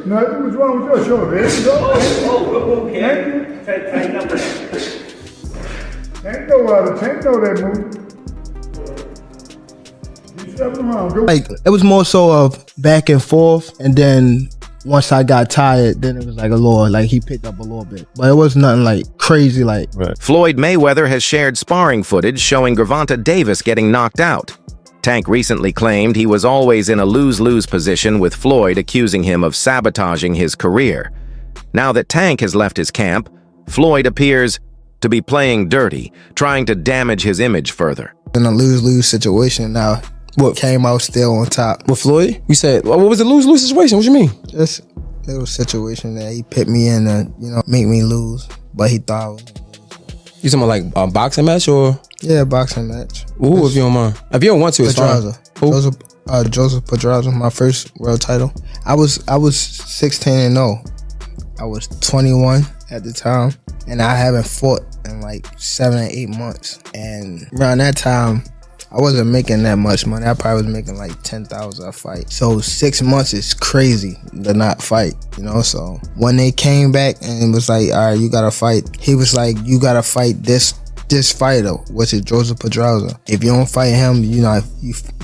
Nothing was wrong with your shoulder. Okay. Tighten up. Ain't no that move. You stepping around. Go. Like, it was more so of back and forth, and then once I got tired, then it was like a little, like he picked up a little bit. But it was nothing like crazy like. Right. Floyd Mayweather has shared sparring footage showing Gervonta Davis getting knocked out. Tank recently claimed he was always in a lose-lose position, with Floyd accusing him of sabotaging his career. Now that Tank has left his camp, Floyd appears to be playing dirty, trying to damage his image further. In a lose-lose situation now, what came out still on top. With Floyd? You said, what was the lose-lose situation? What you mean? Just a little situation that he put me in to, make me lose. But he thought I was gonna lose. You talking about like a boxing match or? Yeah, boxing match. Ooh, if you don't mind. If you don't want to, it's fine. Joseph Pedraza, my first world title. I was 16-0. I was 21 at the time, and I haven't fought in like 7 or 8 months. And around that time, I wasn't making that much money. I probably was making like 10,000 a fight. So 6 months is crazy to not fight, So when they came back and it was like, all right, you gotta fight. He was like, you gotta fight this fighter, which is Joseph Pedraza. If you don't fight him, you're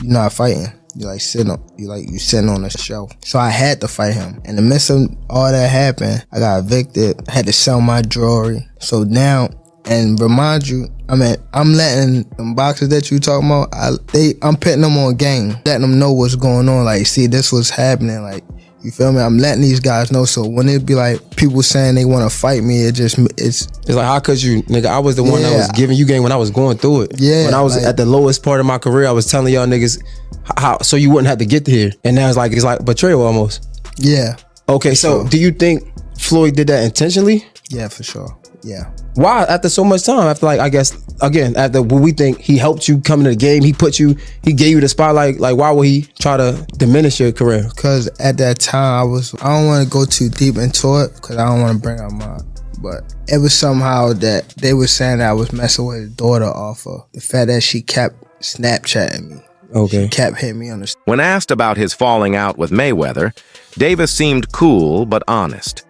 not fighting. You sitting on the show. So I had to fight him. In the midst of all that happened, I got evicted. I had to sell my jewelry. So now, and remind you, I'm letting them boxers that you talking about, I'm putting them on game, letting them know what's going on. Like, see, this was happening. Like, you feel me? I'm letting these guys know. So when it be like people saying they want to fight me, it's like, how could you, nigga? I was the one that was giving you game when I was going through it. Yeah. When I was at the lowest part of my career, I was telling y'all niggas how so you wouldn't have to get here. And now it's like betrayal almost. Yeah. Okay, so do you think Floyd did that intentionally? Yeah, for sure. Yeah. Why? After so much time, after I guess, again, after what we think he helped you come into the game, he gave you the spotlight, like why would he try to diminish your career? Because at that time, I don't want to go too deep into it because I don't want to bring up but it was somehow that they were saying that I was messing with his daughter off of the fact that she kept Snapchatting me. Okay. She kept hitting me on the... When asked about his falling out with Mayweather, Davis seemed cool but honest.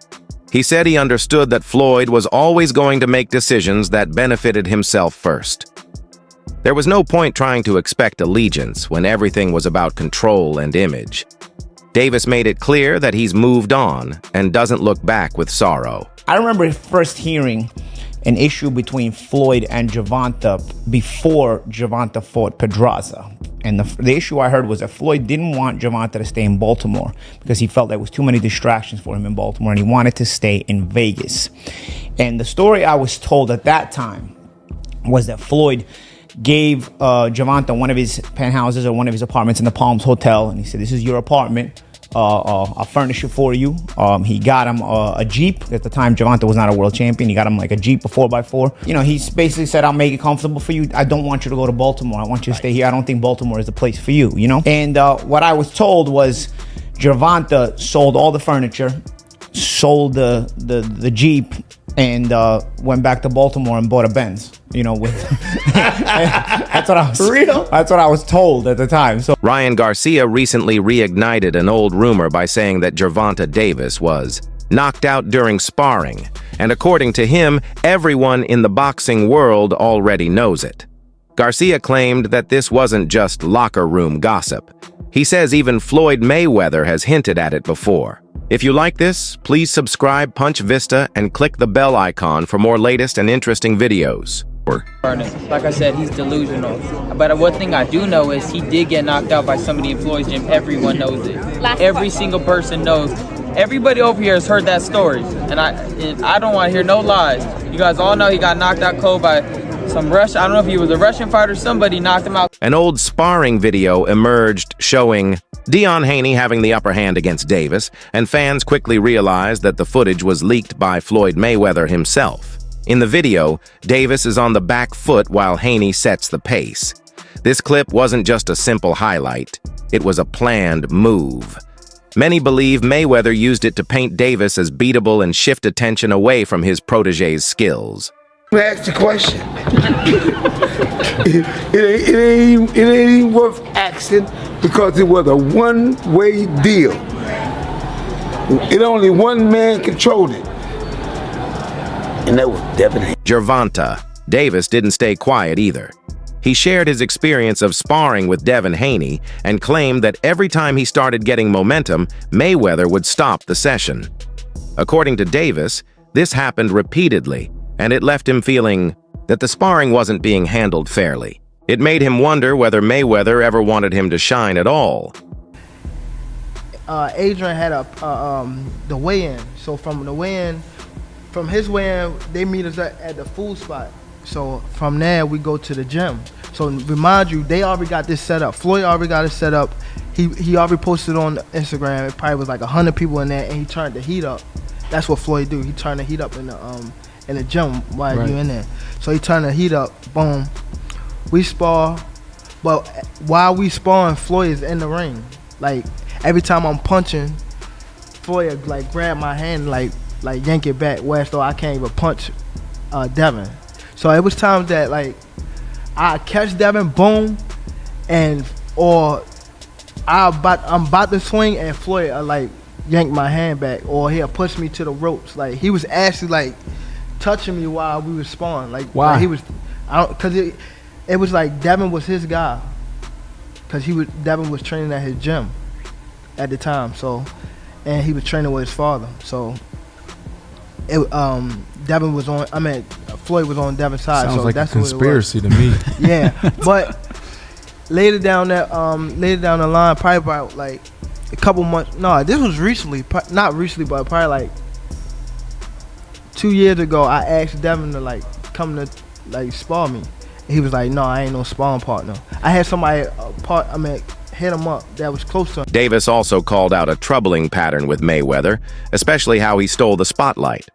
He said he understood that Floyd was always going to make decisions that benefited himself first. There was no point trying to expect allegiance when everything was about control and image. Davis made it clear that he's moved on and doesn't look back with sorrow. I remember first hearing an issue between Floyd and Gervonta before Gervonta fought Pedraza. And the issue I heard was that Floyd didn't want Gervonta to stay in Baltimore because he felt there was too many distractions for him in Baltimore, and he wanted to stay in Vegas. And the story I was told at that time was that Floyd gave Gervonta one of his penthouses or one of his apartments in the Palms Hotel, and he said, "This is your apartment. I'll furnish it for you." He got him a Jeep. At the time, Gervonta was not a world champion. He got him like a Jeep, a 4x4. He basically said, "I'll make it comfortable for you. I don't want you to go to Baltimore. I want you to stay here. I don't think Baltimore is the place for you, And what I was told was Gervonta sold all the furniture, sold the Jeep, and went back to Baltimore and bought a Benz. That's what I was told at the time. So Ryan Garcia recently reignited an old rumor by saying that Gervonta Davis was knocked out during sparring, and according to him, everyone in the boxing world already knows it. Garcia claimed that this wasn't just locker room gossip. He says even Floyd Mayweather has hinted at it before. If you like this, please subscribe Punch Vista and click the bell icon for more latest and interesting videos. Like I said, he's delusional. But one thing I do know is he did get knocked out by somebody in Floyd's gym. Everyone knows it. Every single person knows. Everybody over here has heard that story. And I don't want to hear no lies. You guys all know he got knocked out cold by some Russian, I don't know if he was a Russian fighter, somebody knocked him out. An old sparring video emerged showing Dion Haney having the upper hand against Davis, and fans quickly realized that the footage was leaked by Floyd Mayweather himself. In the video, Davis is on the back foot while Haney sets the pace. This clip wasn't just a simple highlight, it was a planned move. Many believe Mayweather used it to paint Davis as beatable and shift attention away from his protege's skills. Ask the question. it ain't even worth asking because it was a one-way deal. It only one man controlled it. And that was Devin Haney. Gervonta. Davis didn't stay quiet either. He shared his experience of sparring with Devin Haney and claimed that every time he started getting momentum, Mayweather would stop the session. According to Davis, this happened repeatedly, and it left him feeling that the sparring wasn't being handled fairly. It made him wonder whether Mayweather ever wanted him to shine at all. Adrian had the weigh-in. So from the weigh-in, from his weigh-in, they meet us at the food spot. So from there, we go to the gym. So remind you, they already got this set up. Floyd already got it set up. He already posted on Instagram. It probably was like 100 people in there, and he turned the heat up. That's what Floyd do. He turned the heat up in the gym while you in there. So he turned the heat up. Boom. We spar, but while we sparring, Floyd is in the ring. Like every time I'm punching, Floyd like grab my hand, like yank it back. Whereas though I can't even punch Devin. So it was times that like I catch Devin, boom, or I'm about to swing and Floyd like yank my hand back, or he'll push me to the ropes. Like he was actually like touching me while we was sparring. Like why? Like, he was, cause it was like Devin was his guy, cause Devin was training at his gym at the time. So, and he was training with his father. So, Devin was on. I mean, Floyd was on Devin's side. Sounds so like that's a conspiracy to me. Yeah, but later down the line, probably about like a couple months. No, this was recently. Not recently, but probably like 2 years ago. I asked Devin to like come to like spar me. He was like, "No, I ain't no sparring partner." I had somebody hit him up that was close to him. Davis also called out a troubling pattern with Mayweather, especially how he stole the spotlight.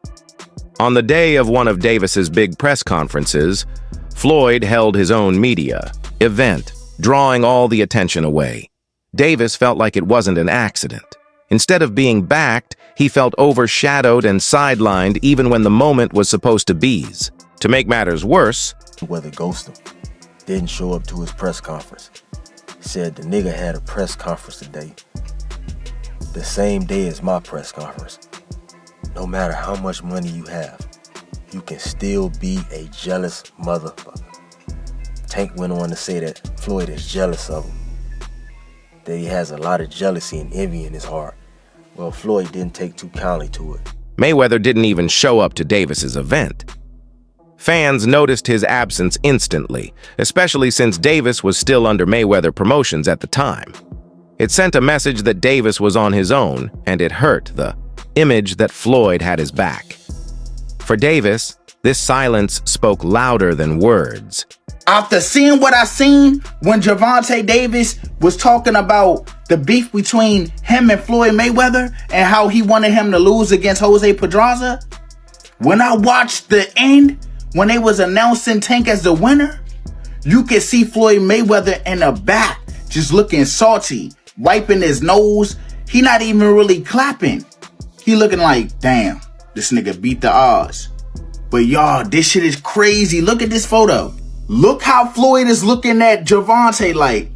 On the day of one of Davis's big press conferences, Floyd held his own media event, drawing all the attention away. Davis felt like it wasn't an accident. Instead of being backed, he felt overshadowed and sidelined even when the moment was supposed to be's. To make matters worse, Mayweather ghosted him, didn't show up to his press conference. Said the nigga had a press conference today, the same day as my press conference. No matter how much money you have, you can still be a jealous motherfucker. Tank went on to say that Floyd is jealous of him, that he has a lot of jealousy and envy in his heart. Well, Floyd didn't take too kindly to it. Mayweather didn't even show up to Davis's event. Fans noticed his absence instantly, especially since Davis was still under Mayweather Promotions at the time. It sent a message that Davis was on his own, and it hurt the image that Floyd had his back. For Davis, this silence spoke louder than words. After seeing what I seen when Gervonta Davis was talking about the beef between him and Floyd Mayweather and how he wanted him to lose against Jose Pedraza, when I watched the end, when they was announcing Tank as the winner, you could see Floyd Mayweather in the back just looking salty, wiping his nose. He not even really clapping. He looking like, damn, this nigga beat the odds. But y'all, this shit is crazy. Look at this photo. Look how Floyd is looking at Gervonta like,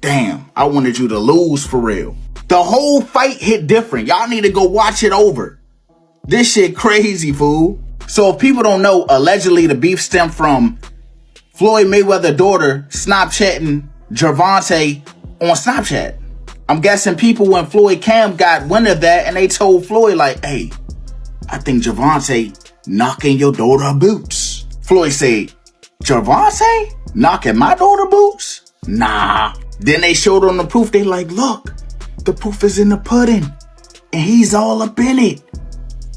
damn, I wanted you to lose for real. The whole fight hit different. Y'all need to go watch it over. This shit crazy, fool. So if people don't know, allegedly the beef stemmed from Floyd Mayweather's daughter Snapchatting Gervonta on Snapchat. I'm guessing people when Floyd Cam got wind of that and they told Floyd like, hey, I think Gervonta knocking your daughter boots. Floyd said, Gervonta knocking my daughter boots? Nah. Then they showed on the proof. They like, look, the proof is in the pudding and he's all up in it.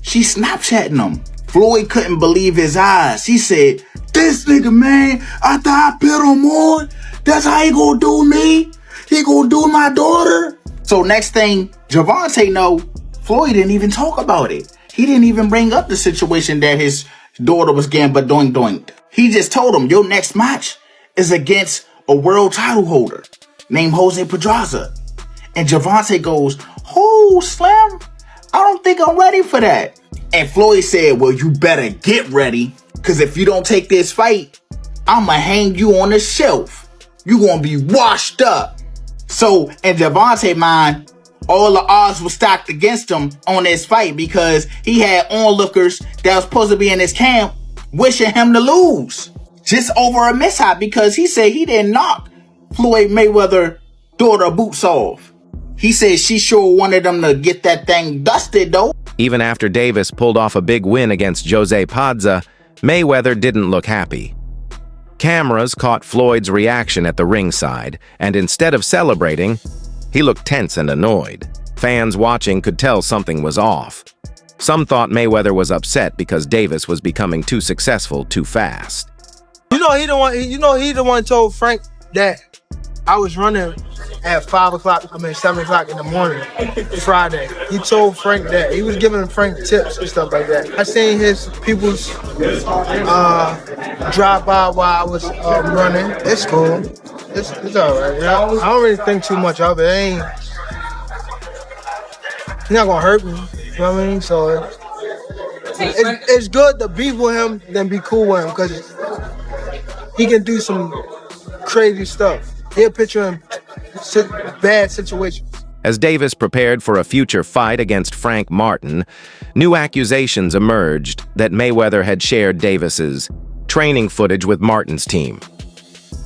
She's Snapchatting him. Floyd couldn't believe his eyes. He said, this nigga, man, after I put him on, that's how he gonna do me? He gonna do my daughter? So next thing Gervonta know, Floyd didn't even talk about it. He didn't even bring up the situation that his daughter was getting but doinked. He just told him, your next match is against a world title holder named Jose Pedraza. And Gervonta goes, oh, Slim, I don't think I'm ready for that. And Floyd said, well, you better get ready, because if you don't take this fight, I'ma hang you on the shelf. You gonna be washed up. So in Gervonta's mind, all the odds were stacked against him on this fight because he had onlookers that was supposed to be in his camp wishing him to lose just over a mishap because he said he didn't knock Floyd Mayweather daughter boots off. He said she sure wanted him to get that thing dusted though. Even after Davis pulled off a big win against Jose Padza, Mayweather didn't look happy. Cameras caught Floyd's reaction at the ringside, and instead of celebrating, he looked tense and annoyed. Fans watching could tell something was off. Some thought Mayweather was upset because Davis was becoming too successful too fast. He the one told Frank that I was running at 7 o'clock in the morning, Friday. He told Frank that. He was giving Frank tips and stuff like that. I seen his people's drive by while I was running. It's cool. It's all right. I don't really think too much of it. He's not gonna hurt me. You know what I mean? So it's good to be with him than be cool with him because he can do some crazy stuff. He'll put you in bad situations. As Davis prepared for a future fight against Frank Martin, new accusations emerged that Mayweather had shared Davis's training footage with Martin's team.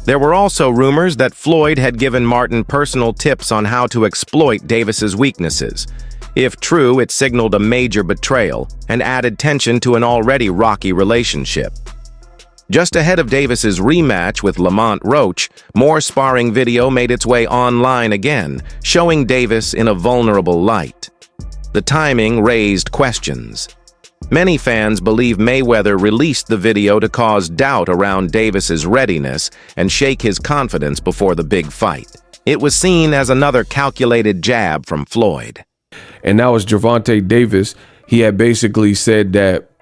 There were also rumors that Floyd had given Martin personal tips on how to exploit Davis's weaknesses. If true, it signaled a major betrayal and added tension to an already rocky relationship. Just ahead of Davis's rematch with Lamont Roach, more sparring video made its way online again, showing Davis in a vulnerable light. The timing raised questions. Many fans believe Mayweather released the video to cause doubt around Davis's readiness and shake his confidence before the big fight. It was seen as another calculated jab from Floyd. And that was Gervonta Davis. He had basically said that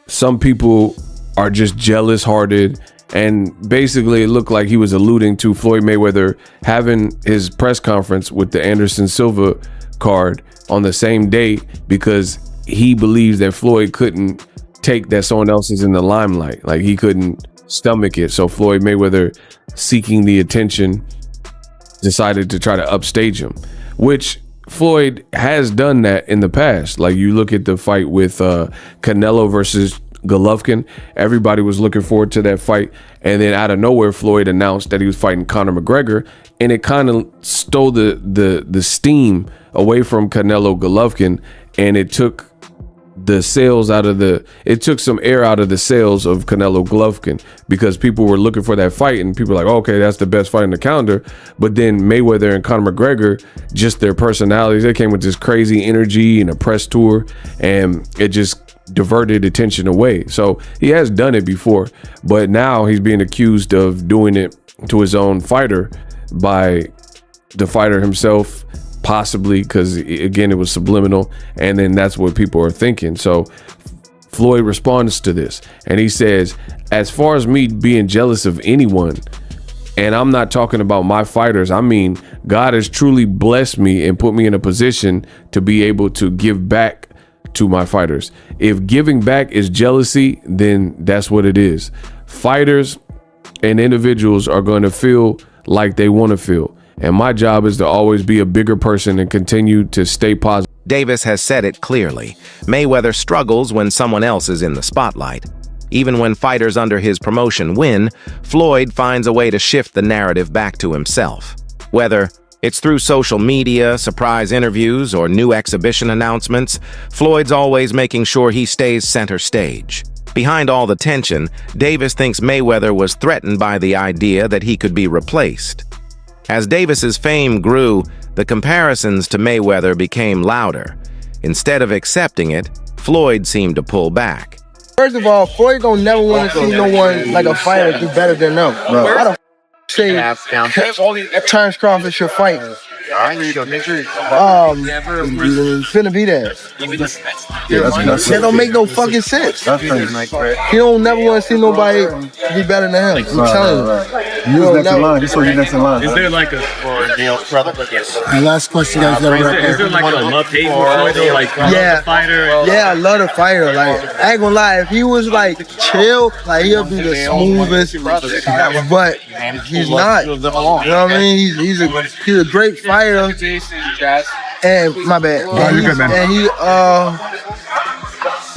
some people are just jealous-hearted, and basically it looked like he was alluding to Floyd Mayweather having his press conference with the Anderson Silva card on the same day because he believes that Floyd couldn't take that someone else is in the limelight. Like he couldn't stomach it. So Floyd Mayweather, seeking the attention, decided to try to upstage him, which Floyd has done that in the past. Like you look at the fight with Canelo versus Golovkin, everybody was looking forward to that fight, and then out of nowhere Floyd announced that he was fighting Conor McGregor, and it kind of stole the steam away from Canelo Golovkin, and it took some air out of the sails of Canelo Golovkin because people were looking for that fight, and people were like, okay, that's the best fight in the calendar. But then Mayweather and Conor McGregor, just their personalities, they came with this crazy energy and a press tour, and it just diverted attention away. So he has done it before, but now he's being accused of doing it to his own fighter by the fighter himself, possibly because, again, it was subliminal, and then that's what people are thinking. So Floyd responds to this, and he says, as far as me being jealous of anyone, and I'm not talking about my fighters, I mean, God has truly blessed me and put me in a position to be able to give back to my fighters. If giving back is jealousy, then that's what it is. Fighters and individuals are going to feel like they want to feel. And my job is to always be a bigger person and continue to stay positive. Davis has said it clearly. Mayweather struggles when someone else is in the spotlight. Even when fighters under his promotion win, Floyd finds a way to shift the narrative back to himself. Whether it's through social media, surprise interviews, or new exhibition announcements, Floyd's always making sure he stays center stage. Behind all the tension, Davis thinks Mayweather was threatened by the idea that he could be replaced. As Davis's fame grew, the comparisons to Mayweather became louder. Instead of accepting it, Floyd seemed to pull back. First of all, Floyd don't never want to see no one like a fighter do better than them. Why the say Terrence Crawford should fight? Finna be there. That don't make no fucking sense. He don't never want to see nobody be better than him. I'm telling you. You was next in line. He saw you next in line. Is there like a The last question, guys. is there like a love-hate with Floyd? Like, Yeah. the fighter? Yeah, I love the fighter. Like, I ain't gonna lie, if he was like chill, like he'll be the smoothest. But he's not. You know what I mean? He's a great fighter. And my bad. you're good, man. And he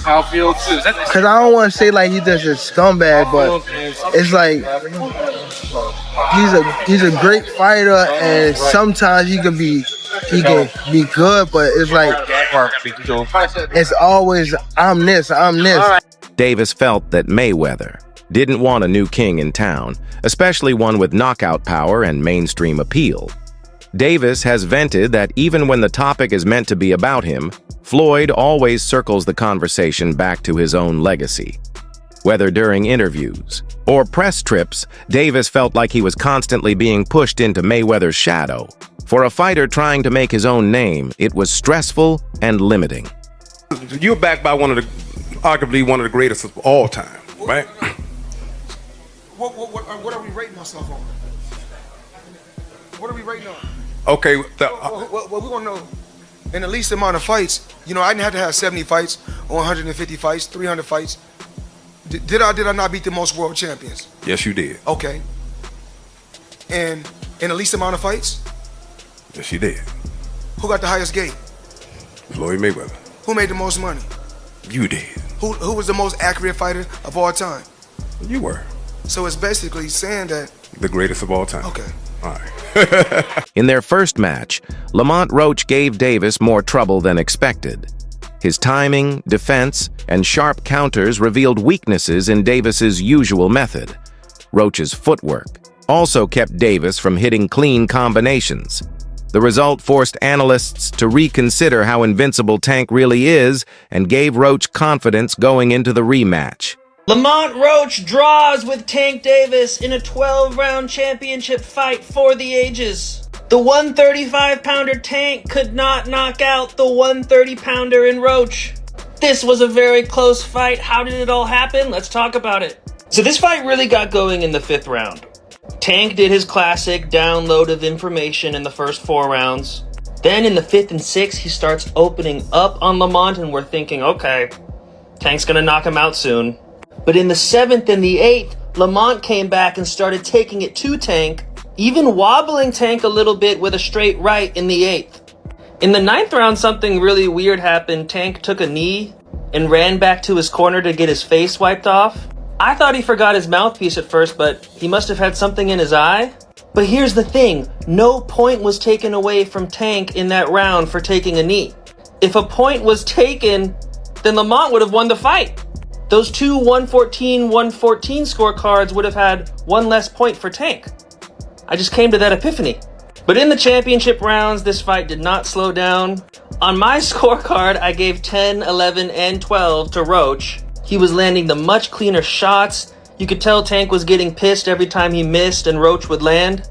Outfield too. cause I don't want to say like he's just a scumbag, but it's like he's a great fighter, and sometimes he can be good, but it's like it's always I'm this. Davis felt that Mayweather didn't want a new king in town, especially one with knockout power and mainstream appeal. Davis has vented that even when the topic is meant to be about him, Floyd always circles the conversation back to his own legacy. Whether during interviews or press trips, Davis felt like he was constantly being pushed into Mayweather's shadow. For a fighter trying to make his own name, it was stressful and limiting. You're backed by arguably one of the greatest of all time, right? What are we rating ourselves on? What are we rating on? Okay. Well, we want to know, in the least amount of fights, you know, I didn't have to have 70 fights or 150 fights, 300 fights. Did I not beat the most world champions? Yes, you did. Okay. And in the least amount of fights? Yes, you did. Who got the highest gate? Floyd Mayweather. Who made the most money? You did. Who was the most accurate fighter of all time? You were. So it's basically saying that... The greatest of all time. Okay. All right. In their first match, Lamont Roach gave Davis more trouble than expected. His timing, defense, and sharp counters revealed weaknesses in Davis's usual method. Roach's footwork also kept Davis from hitting clean combinations. The result forced analysts to reconsider how invincible Tank really is and gave Roach confidence going into the rematch. Lamont Roach draws with Tank Davis in a 12-round championship fight for the ages. The 135-pounder Tank could not knock out the 130-pounder in Roach. This was a very close fight. How did it all happen? Let's talk about it. So this fight really got going in the 5th round. Tank did his classic download of information in the first 4 rounds. Then in the 5th and 6th, he starts opening up on Lamont, and we're thinking, okay, Tank's gonna knock him out soon. But in the 7th and the 8th, Lamont came back and started taking it to Tank, even wobbling Tank a little bit with a straight right in the 8th. In the 9th round, something really weird happened. Tank took a knee and ran back to his corner to get his face wiped off. I thought he forgot his mouthpiece at first, but he must have had something in his eye. But here's the thing, no point was taken away from Tank in that round for taking a knee. If a point was taken, then Lamont would have won the fight. Those two 114-114 scorecards would have had one less point for Tank. I just came to that epiphany. But in the championship rounds, this fight did not slow down. On my scorecard, I gave 10, 11, and 12 to Roach. He was landing the much cleaner shots. You could tell Tank was getting pissed every time he missed and Roach would land.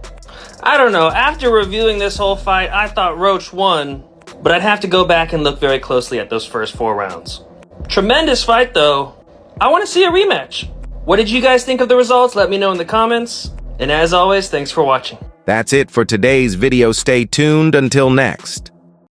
I don't know, after reviewing this whole fight, I thought Roach won, but I'd have to go back and look very closely at those first 4 rounds. Tremendous fight though. I want to see a rematch. What did you guys think of the results? Let me know in the comments. And as always, thanks for watching. That's it for today's video. Stay tuned until next.